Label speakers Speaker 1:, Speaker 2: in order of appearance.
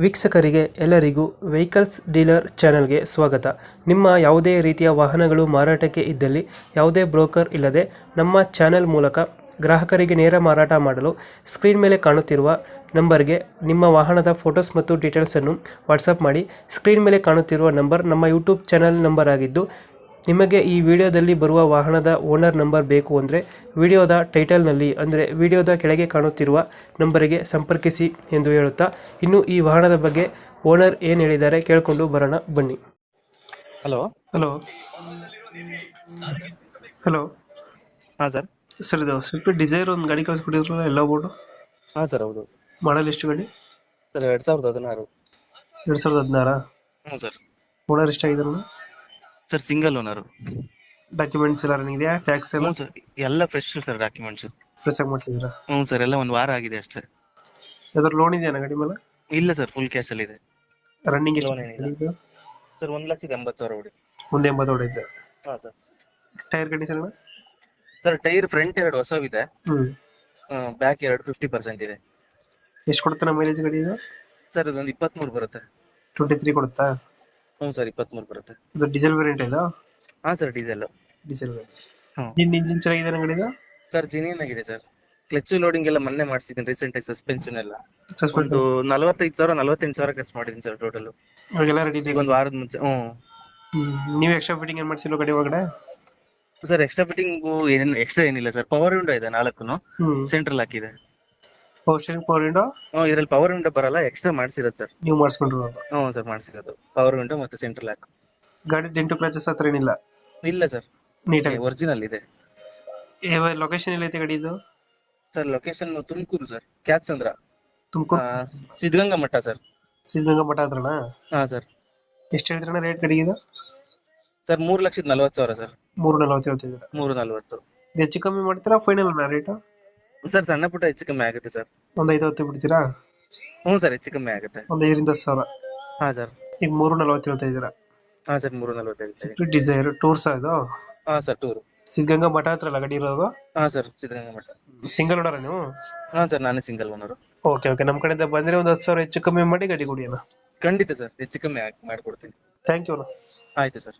Speaker 1: ವೀಕ್ಷಕರಿಗೆ ಎಲ್ಲರಿಗೂ vehicles dealer ಚಾನೆಲ್ಗೆ ಸ್ವಾಗತ. ನಿಮ್ಮ ಯಾವುದೇ ರೀತಿಯ ವಾಹನಗಳು ಮಾರಾಟಕ್ಕೆ ಇದ್ದಲ್ಲಿ ಯಾವುದೇ ಬ್ರೋಕರ್ ಇಲ್ಲದೆ ನಮ್ಮ ಚಾನೆಲ್ ಮೂಲಕ ಗ್ರಾಹಕರಿಗೆ ನೇರ ಮಾರಾಟ ಮಾಡಲು ಸ್ಕ್ರೀನ್ ಮೇಲೆ ಕಾಣುತ್ತಿರುವ ನಂಬರ್ಗೆ ನಿಮ್ಮ ವಾಹನದ ಫೋಟೋಸ್ ಮತ್ತು ಡೀಟೇಲ್ಸನ್ನು ವಾಟ್ಸಪ್ ಮಾಡಿ. ಸ್ಕ್ರೀನ್ ಮೇಲೆ ಕಾಣುತ್ತಿರುವ ನಂಬರ್ ನಮ್ಮ ಯೂಟ್ಯೂಬ್ ಚಾನೆಲ್ ನಂಬರ್ ಆಗಿದ್ದು, ನಿಮಗೆ ಈ ವಿಡಿಯೋದಲ್ಲಿ ಬರುವ ವಾಹನದ ಓನರ್ ನಂಬರ್ ಬೇಕು ಅಂದರೆ ವಿಡಿಯೋದ ಟೈಟಲ್ನಲ್ಲಿ ಅಂದರೆ ವಿಡಿಯೋದ ಕೆಳಗೆ ಕಾಣುತ್ತಿರುವ ನಂಬರಿಗೆ ಸಂಪರ್ಕಿಸಿ ಎಂದು ಹೇಳುತ್ತಾ, ಇನ್ನು ಈ ವಾಹನದ ಬಗ್ಗೆ ಓನರ್ ಏನು ಹೇಳಿದ್ದಾರೆ ಕೇಳಿಕೊಂಡು ಬರೋಣ ಬನ್ನಿ.
Speaker 2: ಹಲೋ.
Speaker 1: ಹಲೋ ಹಲೋ
Speaker 2: ಹಾಂ ಸರ್.
Speaker 1: ಸರ್, ಇದು ಸ್ವಿಫ್ಟ್ ಡಿಸೈರ್ ಒಂದು ಗಾಡಿ ಕಳಿಸ್ಬಿಟ್ಟಿದ್ರಲ್ಲ, ಎಲ್ಲ ಬೋರ್ಡು
Speaker 2: ಹಾಂ ಸರ್, ಹೌದು.
Speaker 1: ಮಾಡಲ್ ಎಷ್ಟು ಗಾಡಿ?
Speaker 2: ಸರ್ 2016.
Speaker 1: 2016.
Speaker 2: ಹ್ಞೂ ಸರ್.
Speaker 1: ಓನರ್ ಎಷ್ಟಾಗಿದಾರಲ್ಲ?
Speaker 2: Sir single owner.
Speaker 1: ಡಾಕ್ಯುಮೆಂಟ್ಸ್ ಎಲ್ಲ ರನ್ನಿಂಗ್ ಇದೆಯಾ? ಟ್ಯಾಕ್ಸ್ ಎಲ್ಲ
Speaker 2: ಹ್ಞೂ ಸರ್, ಎಲ್ಲ ಫ್ರೆಶ್ ಸರ್ ಡಾಕ್ಯುಮೆಂಟ್ಸ್.
Speaker 1: ಫ್ರೆಶ್ ಆಗಿ ಮಾಡ್ತಿದ್ದೀರಾ?
Speaker 2: ಹ್ಞೂ ಸರ್, ಎಲ್ಲ ಒಂದು ವಾರ ಆಗಿದೆ ಅಷ್ಟೇ.
Speaker 1: ಯಾವ್ದಾದ್ರು ಲೋನ್ ಇದೆಯಾ ಗಾಡಿ ಮೇಲೆ?
Speaker 2: ಇಲ್ಲ ಸರ್, ಫುಲ್ ಕ್ಯಾಶಲ್ಲಿ ಇದೆ.
Speaker 1: ರನ್ನಿಂಗ್
Speaker 2: ಲೋನ್ ಏನಿಲ್ಲ ಸರ್. 1,80,000 ಹೊಡಿ.
Speaker 1: ಮುಂದೆ 80 ಹೊಡೆಯುತ್ತೆ.
Speaker 2: ಹಾಂ sir.
Speaker 1: Tyre condition?
Speaker 2: Sir tyre front 2 ಹೊಸವಿದೆ, ಬ್ಯಾಕ್ 2 50% ಇದೆ.
Speaker 1: ಎಷ್ಟು ಕೊಡುತ್ತೆ ಮೈಲೇಜ್ ಗಾಡಿ ಇದು?
Speaker 2: ಸರ್ ಇದೊಂದು 23 ಬರುತ್ತೆ.
Speaker 1: 23 ಕೊಡುತ್ತಾ?
Speaker 2: ಹ್ಞೂ ಸರ್, 23 ಬರುತ್ತೆ.
Speaker 1: ಇದು ಡೀಸೆಲ್ ವೇರಿಯಂಟ್ ಇದು?
Speaker 2: ಹಾಂ ಸರ್, ಡೀಸೆಲ್.
Speaker 1: Diesel variant.
Speaker 2: ಹ್ಞೂ
Speaker 1: ಇಂಜಿನ್ ಚೆನ್ನಾಗಿದೆ ಗಾಡಿದು?
Speaker 2: ಸರ್ ಜೆನ್ಯೂನ್ ಆಗಿದೆ ಸರ್. ಕ್ಲಚ್ ಲೋಡಿಂಗ್ ಎಲ್ಲ ಮೊನ್ನೆ ಮಾಡಿಸಿದ್ದೀನಿ ರೀಸೆಂಟಾಗಿ. ಸಸ್ಪೆನ್ಷನ್ ಎಲ್ಲ
Speaker 1: ಸಸ್ಪೆಂಡ್
Speaker 2: ಒಂದು 45,000 48,000 ಖರ್ಚು ಮಾಡಿದ್ದೀನಿ ಸರ್ ಟೋಟಲ್.
Speaker 1: ಅವಾಗೆಲ್ಲ ರೆಡಿ
Speaker 2: ಈಗ ಒಂದು ವಾರದ ಮುಂಚೆ.
Speaker 1: ನೀವು ಎಕ್ಸ್ಟ್ರಾ ಫಿಟ್ಟಿಂಗ್ ಏನು ಮಾಡಿಸಿಲ್ಲ ಗಾಡಿ ಒಳಗಡೆ?
Speaker 2: ಸರ್ ಎಕ್ಸ್ಟ್ರಾ ಫಿಟ್ಟಿಂಗು ಎಕ್ಸ್ಟ್ರಾ ಏನಿಲ್ಲ ಸರ್. ಪವರ್ ವಿಂಡೋ ಇದೆ 4 ಸೆಂಟ್ರಲ್ ಹಾಕಿದೆ.
Speaker 1: Power steering, power window?
Speaker 2: ಇದ್ರಲ್ಲಿ ಪವರ್ ವಿಂಡೋ ಬರಲ್ಲ, ಎಕ್ಸ್ಟ್ರಾ ಮಾಡಿಸಿರೋದು ಸರ್.
Speaker 1: ನೀವು ಮಾಡಿಸ್ಕೊಂಡಿರೋದು?
Speaker 2: ಹ್ಞೂ ಸರ್, ಮಾಡಿಸಿರೋದು ಪವರ್ ವಿಂಡೋ ಮತ್ತೆ ಸೆಂಟ್ರಲ್ ಹಾಕ್.
Speaker 1: ಗಾಡಿ ಡೆಂಟು ಕ್ರಾಚಸ್ ಹತ್ರ ಏನಿಲ್ಲ?
Speaker 2: ಇಲ್ಲ ಸರ್,
Speaker 1: ನೀಟಾಗಿ
Speaker 2: ಒರಿಜಿನಲ್ ಇದೆ.
Speaker 1: ಲೊಕೇಶನ್ ಎಲ್ಲೈತೆ ಗಾಡಿ ಇದು?
Speaker 2: Sir location Tumakuru sir, Kyathsandra.
Speaker 1: Tumakuru
Speaker 2: Siddaganga ಮಠ ಸರ್.
Speaker 1: ಸಿದ್ಧಗಂಗಾ ಮಠ ಹತ್ರನಾ?
Speaker 2: ಹಾಂ ಸರ್.
Speaker 1: ಎಷ್ಟು ಹೇಳ್ತೀರಣ್ಣ ರೇಟ್ ಗಾಡಿಗೆ ಇದು?
Speaker 2: Sir 3,40,000 sir.
Speaker 1: 340 ಹೇಳ್ತಿದ್ದೀರಾ?
Speaker 2: 340.
Speaker 1: ಹೆಚ್ಚು ಕಮ್ಮಿ ಮಾಡ್ತೀರಾ ಫೈನಲ್ ರೇಟ್?
Speaker 2: ಸರ್ ಸಣ್ಣ ಪುಟ್ಟ ಹೆಚ್ಚು ಕಮ್ಮಿ ಆಗುತ್ತೆ ಸರ್.
Speaker 1: ಒಂದು 5 ಬಿಡ್ತೀರಾ?
Speaker 2: ಹ್ಞೂ ಸರ್, ಹೆಚ್ಚು ಕಮ್ಮಿ ಆಗುತ್ತೆ.
Speaker 1: ಒಂದು 5,000-10,000.
Speaker 2: ಹಾಂ ಸರ್.
Speaker 1: ಈಗ 340 ಹೇಳ್ತಾ ಇದ್ದೀರಾ?
Speaker 2: ಹಾಂ ಸರ್, 340.
Speaker 1: ಡಿಸೈರ್ ಟೂರ್ಸ್ ಇದು?
Speaker 2: ಹಾಂ ಸರ್, ಟೂರು.
Speaker 1: ಸಿದ್ಧಗಂಗಾ ಮಠ ಹತ್ರ ಅಲ್ಲ ಗಾಡಿ ಇರೋದು?
Speaker 2: ಹಾಂ ಸರ್, ಸಿದ್ಧಗಂಗಾ ಮಠ.
Speaker 1: ಸಿಂಗಲ್ ಓನರ್ ನೀವು?
Speaker 2: ಹಾಂ ಸರ್, ನಾನೇ ಸಿಂಗಲ್ ಓನರು.
Speaker 1: ಓಕೆ, ನಮ್ಮ ಕಡೆಯಿಂದ ಬಂದರೆ ಒಂದು 10,000 ಹೆಚ್ಚು ಕಮ್ಮಿ ಮಾಡಿ ಗಾಡಿ ಕೊಡಿ ಅಣ್ಣ.
Speaker 2: ಖಂಡಿತ ಸರ್, ಹೆಚ್ಚು ಕಮ್ಮಿ ಮಾಡಿಕೊಡ್ತೀನಿ.
Speaker 1: ಥ್ಯಾಂಕ್ ಯು ಅಣ್ಣ.
Speaker 2: ಆಯ್ತು ಸರ್.